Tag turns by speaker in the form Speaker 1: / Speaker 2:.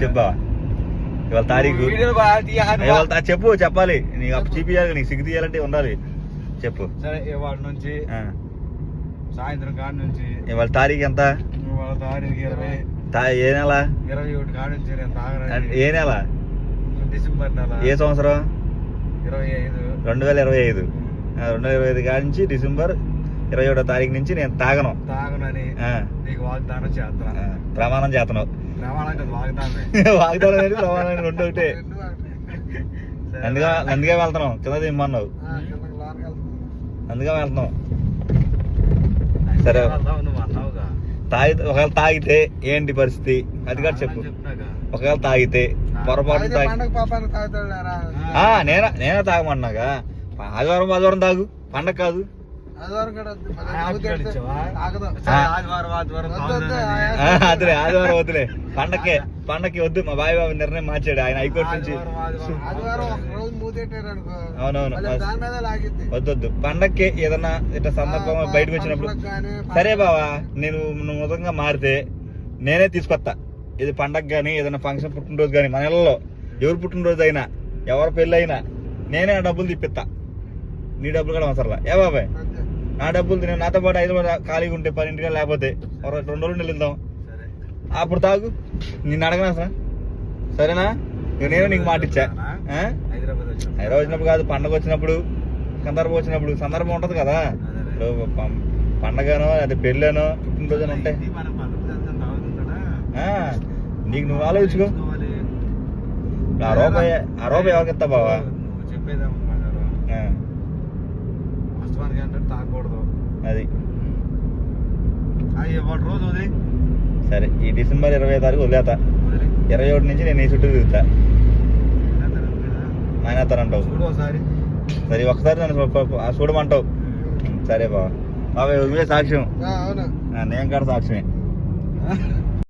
Speaker 1: చెప్పా ఇవాళ తారీఖు ఇవాళ చెప్పు చెప్పాలి నీకు అప్పు చూపించాలి నీకు సిగ్గు తీయాలంటే ఉండాలి చెప్పు
Speaker 2: సరే ఇవాళ నుంచి సాయంత్రం కాడ నుంచి
Speaker 1: ఇవాళ తారీఖు ఎంత
Speaker 2: ఇవాళ తారీఖు 20
Speaker 1: ఏ నెల
Speaker 2: 21 కాడ నుంచి నేను తాగను.
Speaker 1: ఏ నెల
Speaker 2: డిసెంబర్ నెల
Speaker 1: ఏ సంవత్సరం
Speaker 2: 2025
Speaker 1: 2025 కాడ నుంచి డిసెంబర్ 21వ తారీఖు నుంచి నేను
Speaker 2: తాగనని నీకు వాగ్దానం చేస్తున్నా.
Speaker 1: ప్రమాణం చేస్తున్నావు
Speaker 2: ప్రమాణం కాదు వాగ్దానమే.
Speaker 1: వాగ్దానం అనేది ప్రమాణం రెండు ఒకటే అందుకే వెళ్తున్నావు కింద దిమ్మన్నావు అందుకే వెళ్తున్నావు. సరే ఒకవేళ తాగితే ఏంటి పరిస్థితి అది కూడా చెప్పు. ఒకవేళ తాగితే పొరపాటు నేనే తాగమన్నాగా ఆదివారం తాగు పండగ కాదు అదిలే ఆదివారం వద్దులే పండక్కి వద్దు. మా బావి బాబు నిర్ణయం మార్చాడు ఆయన హైకోర్టు నుంచి. అవునవును వద్దొద్దు పండక్కి ఏదన్నా ఇట్లా సందర్భం బయటకు వచ్చినప్పుడు సరే బావా నువ్వు మొత్తంగా మారితే నేనే తీసుకొస్తా. ఇది పండగ కానీ ఏదైనా ఫంక్షన్ పుట్టినరోజు కానీ మన ఇళ్ళలో ఎవరు పుట్టినరోజు అయినా ఎవరి పెళ్ళి అయినా నేనే ఆ డబ్బులు తిప్పిస్తా. నీ డబ్బులు కూడా అవసరంలా ఏ బాబాయ్ నా డబ్బులు నేను నాతో పాటు 5 రోజులు ఖాళీగా ఉంటే 10 లేకపోతే 2 రోజులు వెళ్దాం అప్పుడు తాగు నిన్ను అడగనా సార్ సరేనా. నేను నీకు మాట ఇచ్చా హైదరాబాద్ వచ్చినప్పుడు కాదు పండగ వచ్చినప్పుడు సందర్భం ఉంటది కదా. ఇప్పుడు పండగనో అది పెళ్ళనో పుట్టినరోజు ఉంటాయి నీకు నువ్వు ఆలోచించుకో. ఆ రూపాయి ఎవరికి ఇస్తా బావా అది
Speaker 2: రోజు
Speaker 1: సరే ఈ డిసెంబర్ 20వ తారీఖు వదిలేత 21 నుంచి నేను ఈ చుట్టూ తిరుగుతా మానేస్తానంటావు. సరే ఒకసారి నన్ను చూడమంటావు సరే బాబా నువ్వే సాక్ష్యం నేను కూడా సాక్ష్యమే.